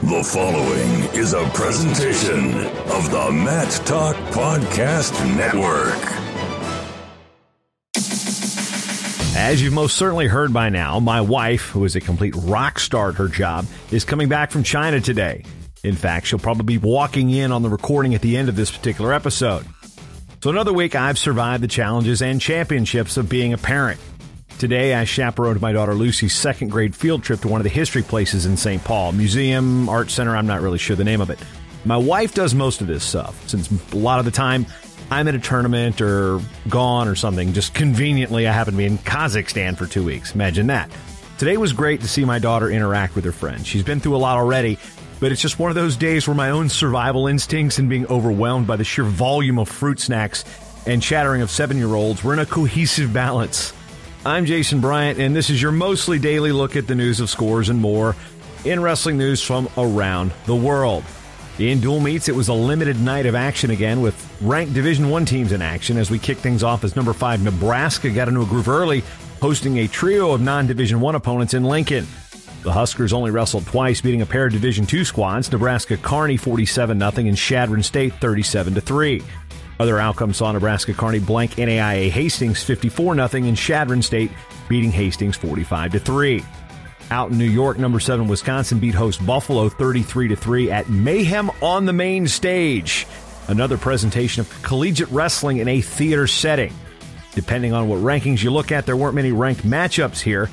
The following is a presentation of the Matt Talk Podcast Network. As you've most certainly heard by now, my wife, who is a complete rock star at her job, is coming back from China today. In fact, she'll probably be walking in on the recording at the end of this particular episode. So another week, I've survived the challenges and championships of being a parent. Today, I chaperoned my daughter Lucy's second grade field trip to one of the history places in St. Paul. Museum, art center, I'm not really sure the name of it. My wife does most of this stuff, since a lot of the time I'm at a tournament or gone or something. Just conveniently, I happen to be in Kazakhstan for 2 weeks. Imagine that. Today was great to see my daughter interact with her friends. She's been through a lot already, but it's just one of those days where my own survival instincts and being overwhelmed by the sheer volume of fruit snacks and chattering of 7-year-olds were in a cohesive balance. I'm Jason Bryant, and this is your mostly daily look at the news of scores and more in wrestling news from around the world. In dual meets, it was a limited night of action again, with ranked Division I teams in action as we kick things off as number 5 Nebraska got into a groove early, hosting a trio of non-Division I opponents in Lincoln. The Huskers only wrestled twice, beating a pair of Division II squads, Nebraska Kearney 47-0 and Chadron State 37-3. Other outcomes saw Nebraska Kearney blank NAIA Hastings 54-0 and Chadron State beating Hastings 45-3. Out in New York, number 7 Wisconsin beat host Buffalo 33-3 at Mayhem on the Main Stage. Another presentation of collegiate wrestling in a theater setting. Depending on what rankings you look at, there weren't many ranked matchups here,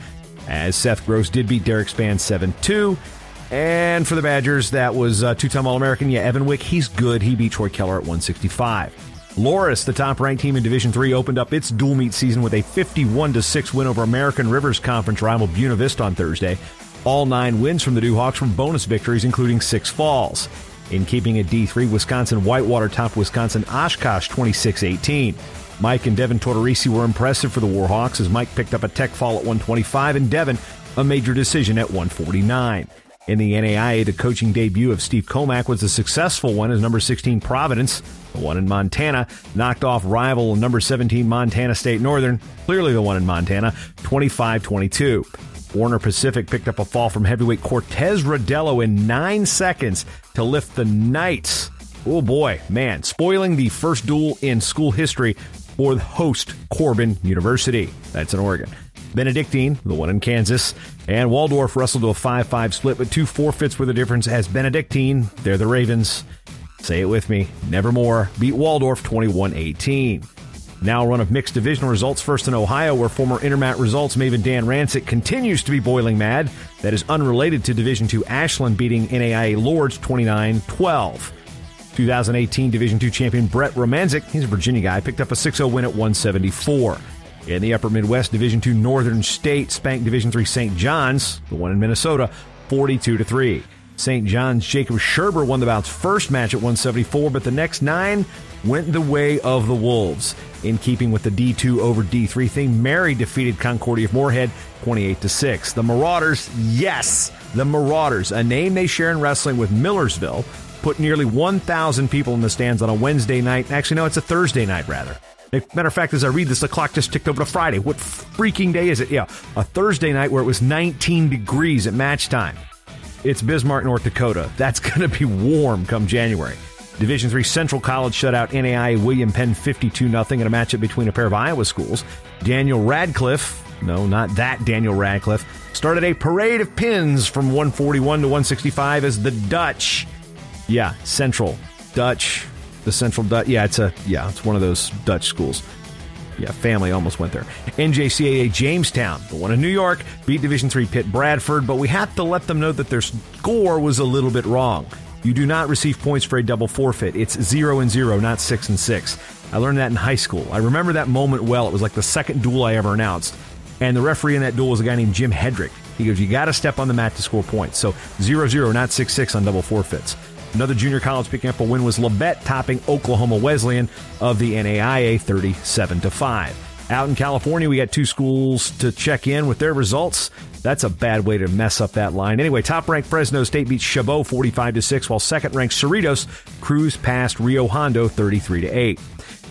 as Seth Gross did beat Derek Span 7-2. And for the Badgers, that was two-time All-American, Evan Wick. He's good. He beat Troy Keller at 165. Loris, the top-ranked team in Division III, opened up its dual meet season with a 51-6 win over American Rivers Conference rival Buena Vista on Thursday. All 9 wins from the Dewhawks from bonus victories, including 6 falls. In keeping at D3, Wisconsin Whitewater topped Wisconsin Oshkosh 26-18. Mike and Devin Tortorisi were impressive for the Warhawks as Mike picked up a tech fall at 125 and Devin a major decision at 149. In the NAIA, the coaching debut of Steve Comack was a successful one as number 16 Providence, the one in Montana, knocked off rival number 17 Montana State Northern, clearly the one in Montana, 25-22. Warner Pacific picked up a fall from heavyweight Cortez Rodello in 9 seconds to lift the Knights. Oh boy, man, spoiling the first duel in school history for the host Corbin University. That's in Oregon. Benedictine, the one in Kansas, and Waldorf wrestled to a 5-5 split, but 2 forfeits were the difference as Benedictine, they're the Ravens, say it with me, Nevermore, beat Waldorf 21-18. Now a run of mixed divisional results, first in Ohio, where former Intermat results maven Dan Rancic continues to be boiling mad. That is unrelated to Division II Ashland beating NAIA Lords 29-12. 2018 Division II champion Brett Romanzik, he's a Virginia guy, picked up a 6-0 win at 174. In the Upper Midwest, Division II Northern State spanked Division III St. John's, the one in Minnesota, 42-3. St. John's Jacob Scherber won the bout's first match at 174, but the next 9 went the way of the Wolves. In keeping with the D2 over D3 thing, Mary defeated Concordia of Moorhead 28-6. The Marauders, yes, the Marauders, a name they share in wrestling with Millersville, put nearly 1,000 people in the stands on a Wednesday night. Actually, no, it's a Thursday night, rather. Matter of fact, as I read this, the clock just ticked over to Friday. What freaking day is it? Yeah, a Thursday night where it was 19 degrees at match time. It's Bismarck, North Dakota. That's going to be warm come January. Division III Central College shut out NAIA William Penn 52-0 in a matchup between a pair of Iowa schools. Daniel Radcliffe, no, not that Daniel Radcliffe, started a parade of pins from 141 to 165 as the Dutch. Yeah, Central Dutch. The Central Dutch, it's one of those Dutch schools. Yeah, family almost went there. NJCAA Jamestown, the one in New York, beat Division III Pitt Bradford, but we have to let them know that their score was a little bit wrong. You do not receive points for a double forfeit. It's 0-0, not 6-6. I learned that in high school. I remember that moment well. It was like the second duel I ever announced. And the referee in that duel was a guy named Jim Hedrick. He goes, you got to step on the mat to score points. So 0-0, not 6-6 on double forfeits. Another junior college picking up a win was Labette, topping Oklahoma Wesleyan of the NAIA 37-5. Out in California, we got 2 schools to check in with their results. That's a bad way to mess up that line. Anyway, top-ranked Fresno State beat Chabot 45-6, while second-ranked Cerritos cruised past Rio Hondo 33-8.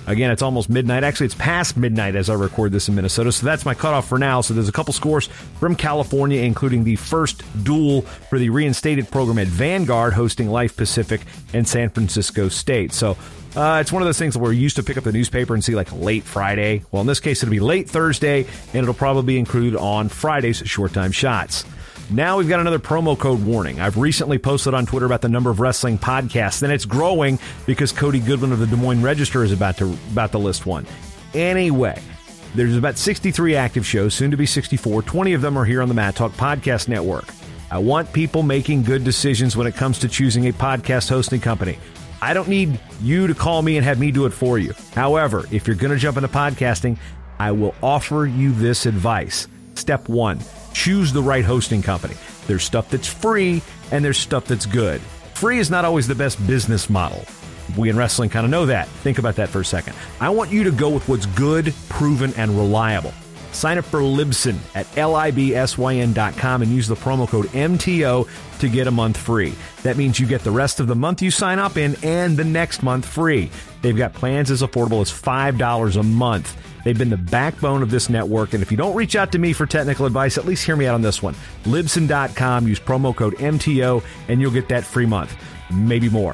Again, it's almost midnight. Actually, it's past midnight as I record this in Minnesota, so that's my cutoff for now. So there's a couple scores from California, including the first duel for the reinstated program at Vanguard, hosting Life Pacific and San Francisco State. So it's one of those things where you used to pick up the newspaper and see like late Friday. Well, in this case, it'll be late Thursday, and it'll probably be included on Friday's Short Time Shots. Now we've got another promo code warning. I've recently posted on Twitter about the number of wrestling podcasts, and it's growing because Cody Goodwin of the Des Moines Register is about to list one. Anyway, there's about 63 active shows, soon to be 64. 20 of them are here on the Matt Talk Podcast Network. I want people making good decisions when it comes to choosing a podcast hosting company. I don't need you to call me and have me do it for you. However, if you're going to jump into podcasting, I will offer you this advice. Step 1. Choose the right hosting company. There's stuff that's free, and there's stuff that's good. Free is not always the best business model. We in wrestling kind of know that. Think about that for a second. I want you to go with what's good, proven, and reliable. Sign up for Libsyn at libsyn.com and use the promo code MTO to get a month free. That means you get the rest of the month you sign up in and the next month free. They've got plans as affordable as $5 a month. They've been the backbone of this network, and if you don't reach out to me for technical advice, at least hear me out on this one. Libsyn.com, use promo code MTO, and you'll get that free month. Maybe more.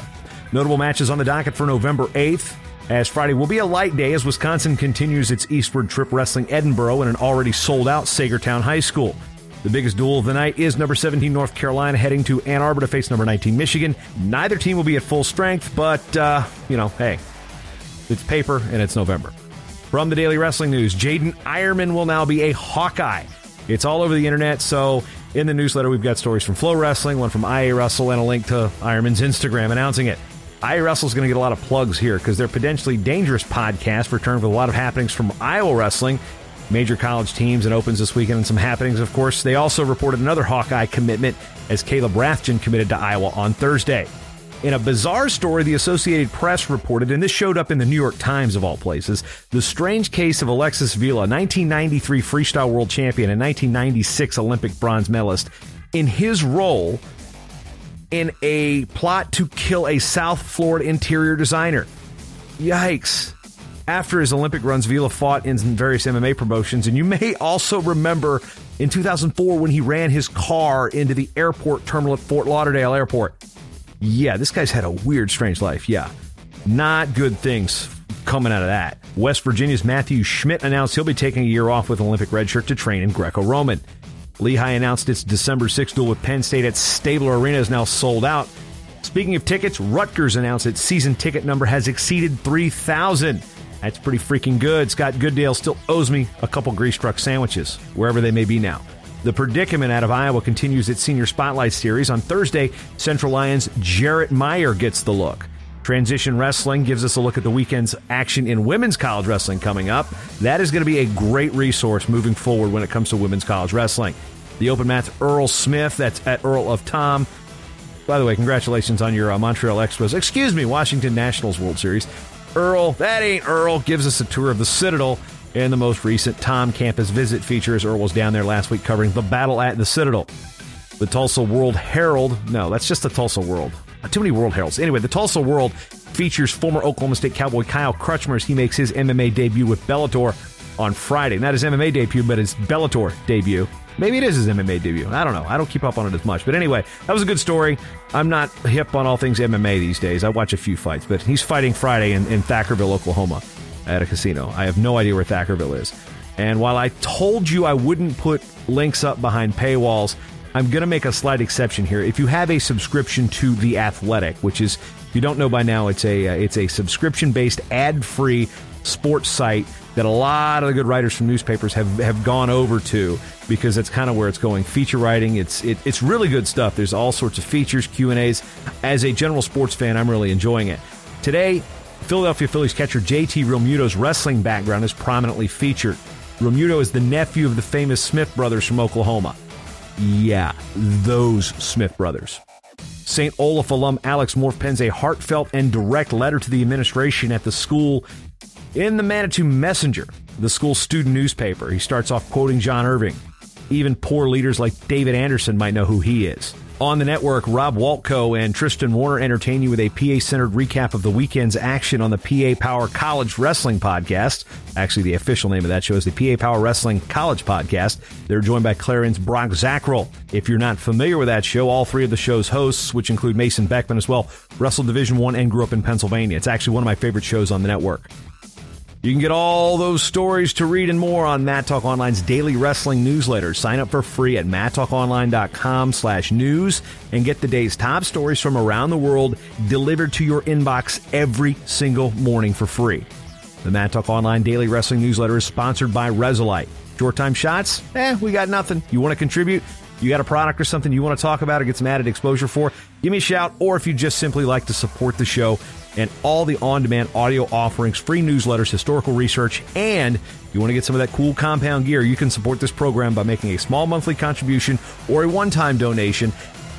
Notable matches on the docket for November 8th, as Friday will be a light day as Wisconsin continues its eastward trip wrestling Edinboro in an already sold-out Sagertown High School. The biggest duel of the night is number 17 North Carolina heading to Ann Arbor to face number 19 Michigan. Neither team will be at full strength, but, hey, it's paper and it's November. From the Daily Wrestling News, Jaden Ironman will now be a Hawkeye. It's all over the internet, so in the newsletter we've got stories from Flow Wrestling, one from IA Wrestle, and a link to Ironman's Instagram announcing it. IA Wrestle is going to get a lot of plugs here because their Potentially Dangerous podcast returned with a lot of happenings from Iowa Wrestling, major college teams, and opens this weekend, and some happenings, of course. They also reported another Hawkeye commitment as Caleb Rathjen committed to Iowa on Thursday. In a bizarre story, the Associated Press reported, and this showed up in the New York Times of all places, the strange case of Alexis Villa, 1993 freestyle world champion and 1996 Olympic bronze medalist, in his role in a plot to kill a South Florida interior designer. Yikes. After his Olympic runs, Villa fought in various MMA promotions, and you may also remember in 2004 when he ran his car into the airport terminal at Fort Lauderdale Airport. Yeah, this guy's had a weird, strange life. Yeah, not good things coming out of that. West Virginia's Matthew Schmidt announced he'll be taking a year off with Olympic red shirt to train in Greco-Roman. Lehigh announced its December 6th duel with Penn State at Stabler Arena is now sold out. Speaking of tickets, Rutgers announced its season ticket number has exceeded 3,000. That's pretty freaking good. Scott Goodale still owes me a couple grease truck sandwiches, wherever they may be now. The Predicament out of Iowa continues its Senior Spotlight Series. On Thursday, Central Lions' Jarrett Meyer gets the look. Transition Wrestling gives us a look at the weekend's action in women's college wrestling coming up. That is going to be a great resource moving forward when it comes to women's college wrestling. The Open Mat's Earl Smith, that's at Earl of Tom. By the way, congratulations on your Montreal Expos. Washington Nationals World Series. Earl, that ain't Earl, gives us a tour of the Citadel. And the most recent Tom Campus visit features Earl was down there last week covering the battle at the Citadel. The Tulsa World Herald, no, that's just the Tulsa World. Too many World Heralds. Anyway, the Tulsa World features former Oklahoma State Cowboy Kyle Crutchmer as he makes his MMA debut with Bellator on Friday. Not his MMA debut, but his Bellator debut. Maybe it is his MMA debut. I don't know. I don't keep up on it as much. But anyway, that was a good story. I'm not hip on all things MMA these days. I watch a few fights, but he's fighting Friday in Thackerville, Oklahoma at a casino. I have no idea where Thackerville is. And while I told you I wouldn't put links up behind paywalls, I'm going to make a slight exception here. If you have a subscription to The Athletic, which is, if you don't know by now, it's a subscription-based, ad-free sports site that a lot of the good writers from newspapers have gone over to because that's kind of where it's going. Feature writing, it's really good stuff. There's all sorts of features, Q&As. As a general sports fan, I'm really enjoying it. Today, Philadelphia Phillies catcher JT Realmuto's wrestling background is prominently featured. Realmuto is the nephew of the famous Smith brothers from Oklahoma. Yeah, those Smith brothers. St. Olaf alum Alex Morph pens a heartfelt and direct letter to the administration at the school in the Manitou Messenger, the school's student newspaper. He starts off quoting John Irving. Even poor leaders like David Anderson might know who he is. On the network, Rob Waltko and Tristan Warner entertain you with a PA-centered recap of the weekend's action on the PA Power College Wrestling Podcast. Actually, the official name of that show is the PA Power Wrestling College Podcast. They're joined by Clarion's Brock Zackrell. If you're not familiar with that show, all three of the show's hosts, which include Mason Beckman as well, wrestled Division I and grew up in Pennsylvania. It's actually one of my favorite shows on the network. You can get all those stories to read and more on Matt Talk Online's daily wrestling newsletter. Sign up for free at matttalkonline.com/news and get the day's top stories from around the world delivered to your inbox every single morning for free. The Matt Talk Online daily wrestling newsletter is sponsored by Resolite. Short time shots? We got nothing. You want to contribute? You got a product or something you want to talk about or get some added exposure for? Give me a shout, or if you just simply like to support the show and all the on-demand audio offerings, free newsletters, historical research, and you want to get some of that cool compound gear, you can support this program by making a small monthly contribution or a one-time donation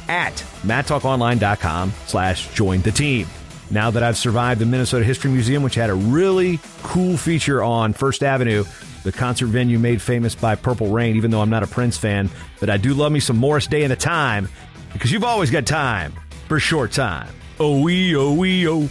at matttalkonline.com/join the team. Now that I've survived the Minnesota History Museum, which had a really cool feature on First Avenue, the concert venue made famous by Purple Rain, even though I'm not a Prince fan, but I do love me some Morris Day and the Time, because you've always got time for a short time. Oh-wee, oh-wee, oh.